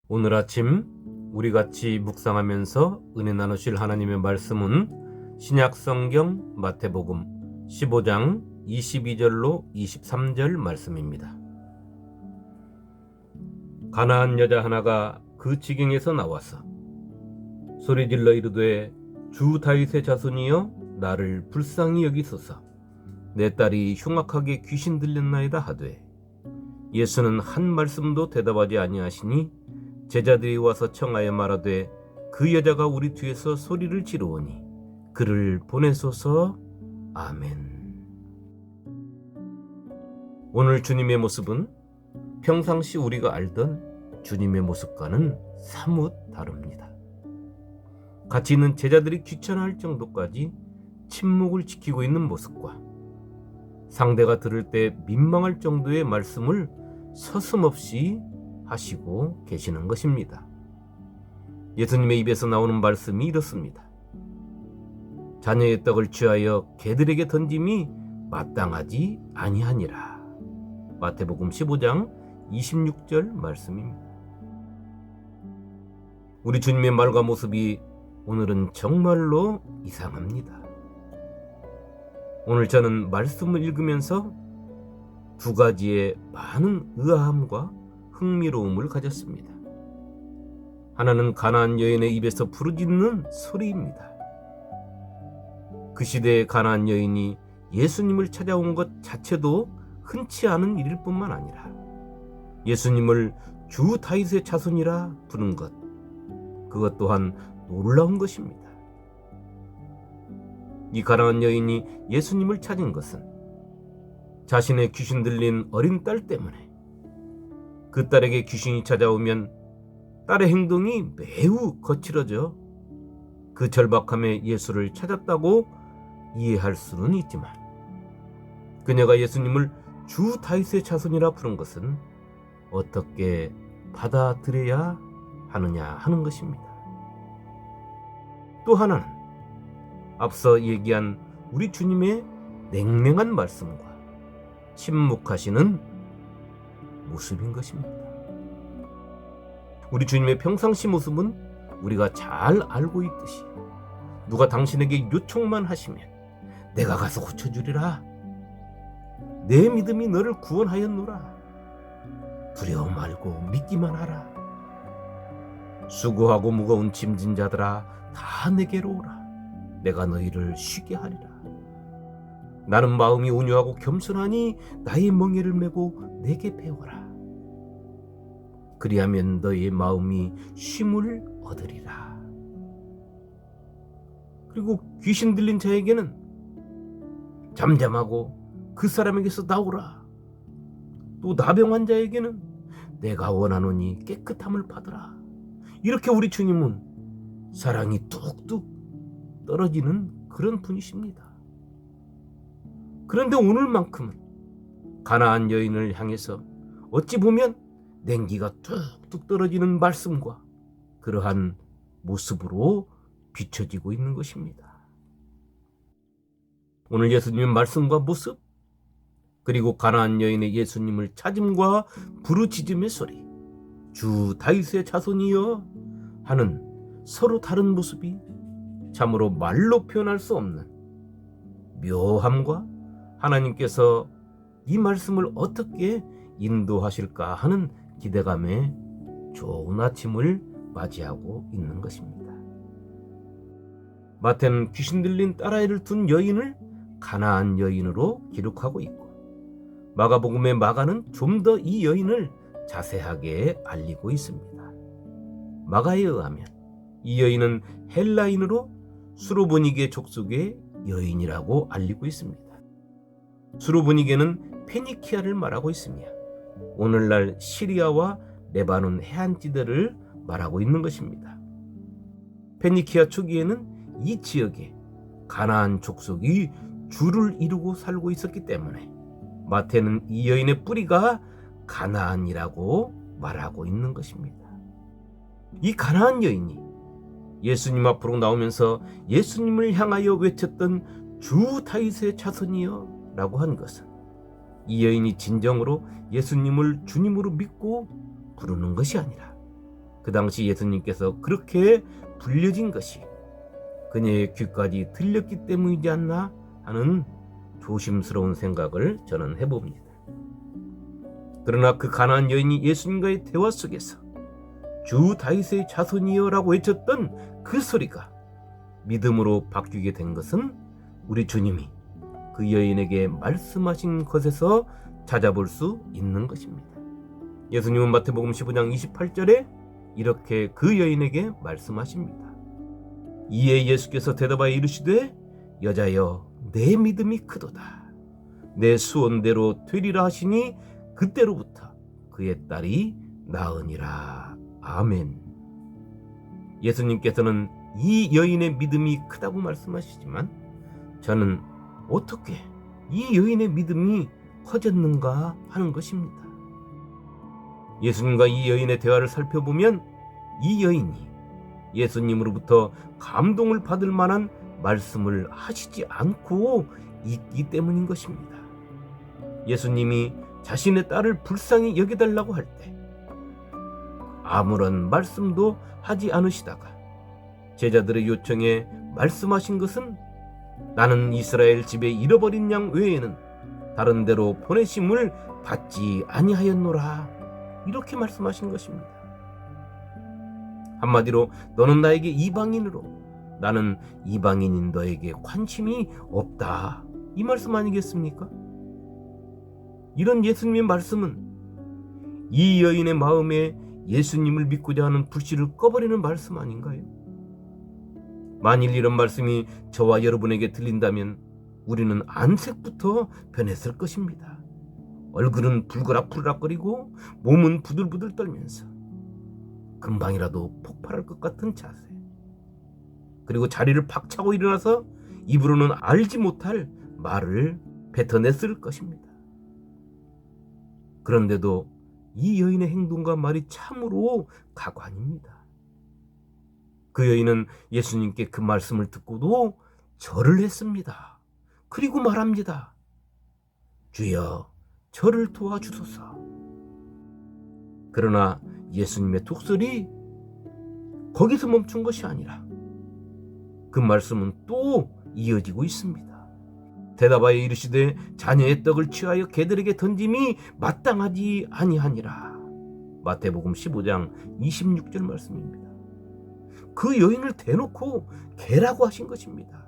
오늘 아침 우리 같이 묵상하면서 은혜 나누실 하나님의 말씀은 신약성경 마태복음 15장 22절로 23절 말씀입니다. 가나안 여자 하나가 그 지경에서 나와서 소리질러 이르되 주 다윗의 자손이여 나를 불쌍히 여기소서. 내 딸이 흉악하게 귀신 들렸나이다 하되 예수는 한 말씀도 대답하지 아니하시니 제자들이 와서 청하여 말하되 그 여자가 우리 뒤에서 소리를 지르오니 그를 보내소서. 아멘. 오늘 주님의 모습은 평상시 우리가 알던 주님의 모습과는 사뭇 다릅니다. 같이 있는 제자들이 귀찮아할 정도까지 침묵을 지키고 있는 모습과 상대가 들을 때 민망할 정도의 말씀을 서슴없이 하시고 계시는 것입니다. 예수님의 입에서 나오는 말씀이 이렇습니다. 자녀의 떡을 취하여 개들에게 던짐이 마땅하지 아니하니라. 마태복음 15장 26절 말씀입니다. 우리 주님의 말과 모습이 오늘은 정말로 이상합니다. 오늘 저는 말씀을 읽으면서 두 가지의 많은 의아함과 흥미로움을 가졌습니다. 하나는 가나안 여인의 입에서 부르짖는 소리입니다. 그 시대의 가나안 여인이 예수님을 찾아온 것 자체도 흔치 않은 일일 뿐만 아니라 예수님을 주 다윗의 자손이라 부른 것, 그것 또한 놀라운 것입니다. 이 가나안 여인이 예수님을 찾은 것은 자신의 귀신 들린 어린 딸 때문에 그 딸에게 귀신이 찾아오면 딸의 행동이 매우 거칠어져 그 절박함에 예수를 찾았다고 이해할 수는 있지만 그녀가 예수님을 주 다윗의 자손이라 부른 것은 어떻게 받아들여야 하느냐 하는 것입니다. 또 하나는 앞서 얘기한 우리 주님의 냉랭한 말씀과 침묵하시는 모습인 것입니다. 우리 주님의 평상시 모습은 우리가 잘 알고 있듯이 누가 당신에게 요청만 하시면 내가 가서 고쳐주리라. 내 믿음이 너를 구원하였노라. 두려워 말고 믿기만 하라. 수고하고 무거운 짐진 자들아 다 내게로 오라. 내가 너희를 쉬게 하리라. 나는 마음이 온유하고 겸손하니 나의 멍에를 메고 내게 배워라. 그리하면 너의 마음이 쉼을 얻으리라. 그리고 귀신 들린 자에게는 잠잠하고 그 사람에게서 나오라. 또 나병 자에게는 내가 원하노니 깨끗함을 받으라. 이렇게 우리 주님은 사랑이 뚝뚝 떨어지는 그런 분이십니다. 그런데 오늘만큼은 가나안 여인을 향해서 어찌 보면 냉기가 뚝뚝 떨어지는 말씀과 그러한 모습으로 비춰지고 있는 것입니다. 오늘 예수님의 말씀과 모습, 그리고 가나안 여인의 예수님을 찾음과 부르짖음의 소리, 주 다윗의 자손이여 하는 서로 다른 모습이 참으로 말로 표현할 수 없는 묘함과 하나님께서 이 말씀을 어떻게 인도하실까 하는 기대감에 좋은 아침을 맞이하고 있는 것입니다. 마태는 귀신 들린 딸아이를 둔 여인을 가나안 여인으로 기록하고 있고 마가복음의 마가는 좀 더 이 여인을 자세하게 알리고 있습니다. 마가에 의하면 이 여인은 헬라인으로 수로보니게 족속의 여인이라고 알리고 있습니다. 수로보니게는 페니키아를 말하고 있으며 오늘날 시리아와 레바논 해안지대를 말하고 있는 것입니다. 페니키아 초기에는 이 지역에 가나안 족속이 주를 이루고 살고 있었기 때문에 마태는 이 여인의 뿌리가 가나안이라고 말하고 있는 것입니다. 이 가나안 여인이 예수님 앞으로 나오면서 예수님을 향하여 외쳤던 주 다윗의 자손이여 라고 한 것은 이 여인이 진정으로 예수님을 주님으로 믿고 부르는 것이 아니라 그 당시 예수님께서 그렇게 불려진 것이 그녀의 귀까지 들렸기 때문이지 않나 하는 조심스러운 생각을 저는 해봅니다. 그러나 그 가나안 여인이 예수님과의 대화 속에서 주 다윗의 자손이여라고 외쳤던 그 소리가 믿음으로 바뀌게 된 것은 우리 주님이 그 여인에게 말씀하신 것에서 찾아볼 수 있는 것입니다. 예수님은 마태복음 15장 28절에 이렇게 그 여인에게 말씀하십니다. 이에 예수께서 대답하여 이르시되 여자여 내 믿음이 크도다. 내 수원대로 되리라 하시니 그때로부터 그의 딸이 나으니라. 아멘. 예수님께서는 이 여인의 믿음이 크다고 말씀하시지만 저는 어떻게 이 여인의 믿음이 커졌는가 하는 것입니다. 예수님과 이 여인의 대화를 살펴보면 이 여인이 예수님으로부터 감동을 받을 만한 말씀을 하시지 않고 있기 때문인 것입니다. 예수님이 자신의 딸을 불쌍히 여겨달라고 할 때 아무런 말씀도 하지 않으시다가 제자들의 요청에 말씀하신 것은 나는 이스라엘 집에 잃어버린 양 외에는 다른 데로 보내심을 받지 아니하였노라, 이렇게 말씀하신 것입니다. 한마디로 너는 나에게 이방인으로 나는 이방인인 너에게 관심이 없다, 이 말씀 아니겠습니까? 이런 예수님의 말씀은 이 여인의 마음에 예수님을 믿고자 하는 불씨를 꺼버리는 말씀 아닌가요? 만일 이런 말씀이 저와 여러분에게 들린다면 우리는 안색부터 변했을 것입니다. 얼굴은 불그락불락거리고 몸은 부들부들 떨면서 금방이라도 폭발할 것 같은 자세, 그리고 자리를 박차고 일어나서 입으로는 알지 못할 말을 뱉어냈을 것입니다. 그런데도 이 여인의 행동과 말이 참으로 가관입니다. 그 여인은 예수님께 그 말씀을 듣고도 절을 했습니다. 그리고 말합니다. 주여 저를 도와주소서. 그러나 예수님의 독설이 거기서 멈춘 것이 아니라 그 말씀은 또 이어지고 있습니다. 대답하여 이르시되 자녀의 떡을 취하여 개들에게 던짐이 마땅하지 아니하니라. 마태복음 15장 26절 말씀입니다. 그 여인을 대놓고 개라고 하신 것입니다.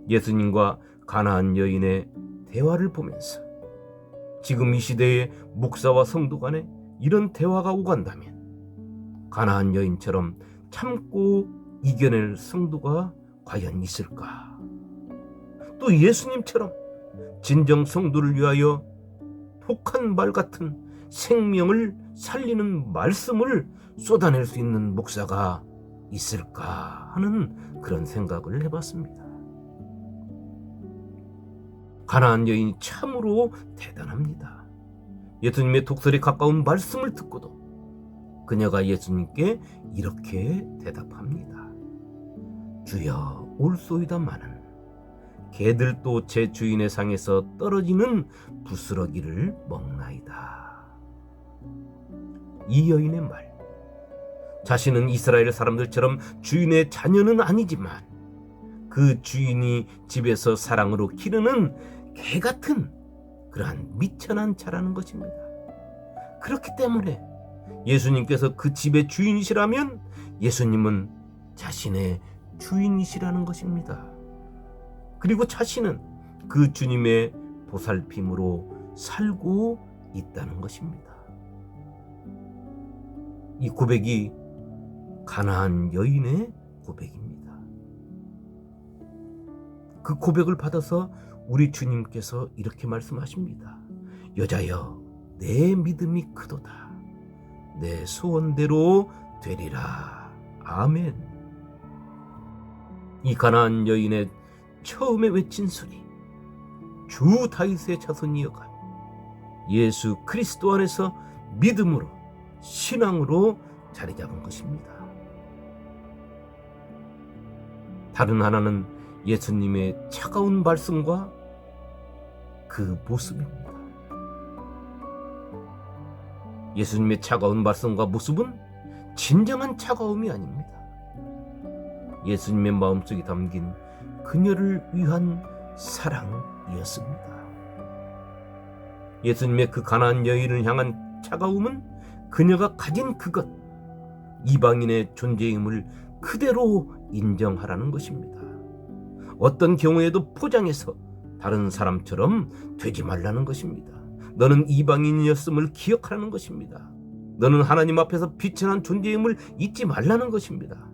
예수님과 가나안 여인의 대화를 보면서 지금 이 시대의 목사와 성도 간에 이런 대화가 오간다면 가나안 여인처럼 참고 이겨낼 성도가 과연 있을까? 또 예수님처럼 진정 성도를 위하여 혹한 말 같은 생명을 살리는 말씀을 쏟아낼 수 있는 목사가 있을까 하는 그런 생각을 해봤습니다. 가나안 여인이 참으로 대단합니다. 예수님의 독설에 가까운 말씀을 듣고도 그녀가 예수님께 이렇게 대답합니다. 주여 올소이다마는 개들도 제 주인의 상에서 떨어지는 부스러기를 먹나이다. 이 여인의 말, 자신은 이스라엘 사람들처럼 주인의 자녀는 아니지만 그 주인이 집에서 사랑으로 기르는 개 같은 그러한 미천한 자라는 것입니다. 그렇기 때문에 예수님께서 그 집의 주인이시라면 예수님은 자신의 주인이시라는 것입니다. 그리고 자신은 그 주님의 보살핌으로 살고 있다는 것입니다. 이 고백이 가나안 여인의 고백입니다. 그 고백을 받아서 우리 주님께서 이렇게 말씀하십니다. 여자여 내 믿음이 크도다. 내 소원대로 되리라. 아멘. 이 가나안 여인의 처음에 외친 소리, 주 다윗의 자손이여가 예수 그리스도 안에서 믿음으로 신앙으로 자리 잡은 것입니다. 다른 하나는 예수님의 차가운 말씀과 그 모습입니다. 예수님의 차가운 말씀과 모습은 진정한 차가움이 아닙니다. 예수님의 마음속에 담긴 그녀를 위한 사랑이었습니다. 예수님의 그 가나안 여인을 향한 차가움은 그녀가 가진 그것, 이방인의 존재임을 그대로 인정하라는 것입니다. 어떤 경우에도 포장해서 다른 사람처럼 되지 말라는 것입니다. 너는 이방인이었음을 기억하라는 것입니다. 너는 하나님 앞에서 빛이 난 존재임을 잊지 말라는 것입니다.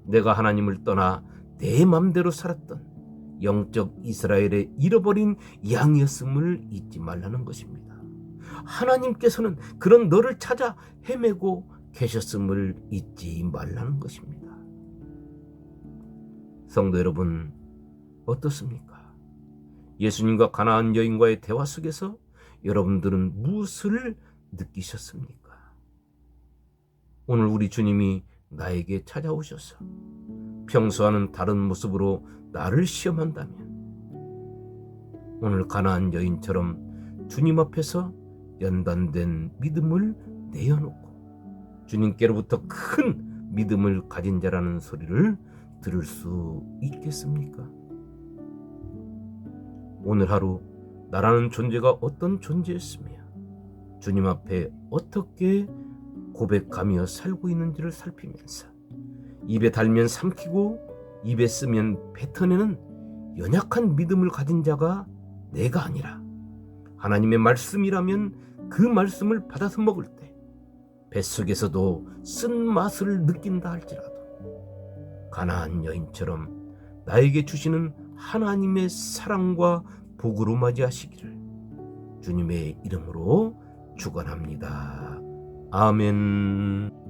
내가 하나님을 떠나 내 맘대로 살았던 영적 이스라엘의 잃어버린 양이었음을 잊지 말라는 것입니다. 하나님께서는 그런 너를 찾아 헤매고 계셨음을 잊지 말라는 것입니다. 성도 여러분, 어떻습니까? 예수님과 가나안 여인과의 대화 속에서 여러분들은 무엇을 느끼셨습니까? 오늘 우리 주님이 나에게 찾아오셔서 평소와는 다른 모습으로 나를 시험한다면 오늘 가나안 여인처럼 주님 앞에서 연단된 믿음을 내어놓고 주님께로부터 큰 믿음을 가진 자라는 소리를 들을 수 있겠습니까? 오늘 하루 나라는 존재가 어떤 존재였으며 주님 앞에 어떻게 고백하며 살고 있는지를 살피면서 입에 달면 삼키고 입에 쓰면 뱉어내는 연약한 믿음을 가진 자가 내가 아니라 하나님의 말씀이라면 그 말씀을 받아서 먹을 때 뱃속에서도 쓴맛을 느낀다 할지라도 가나안 여인처럼 나에게 주시는 하나님의 사랑과 복으로 맞이하시기를 주님의 이름으로 축원합니다. 아멘.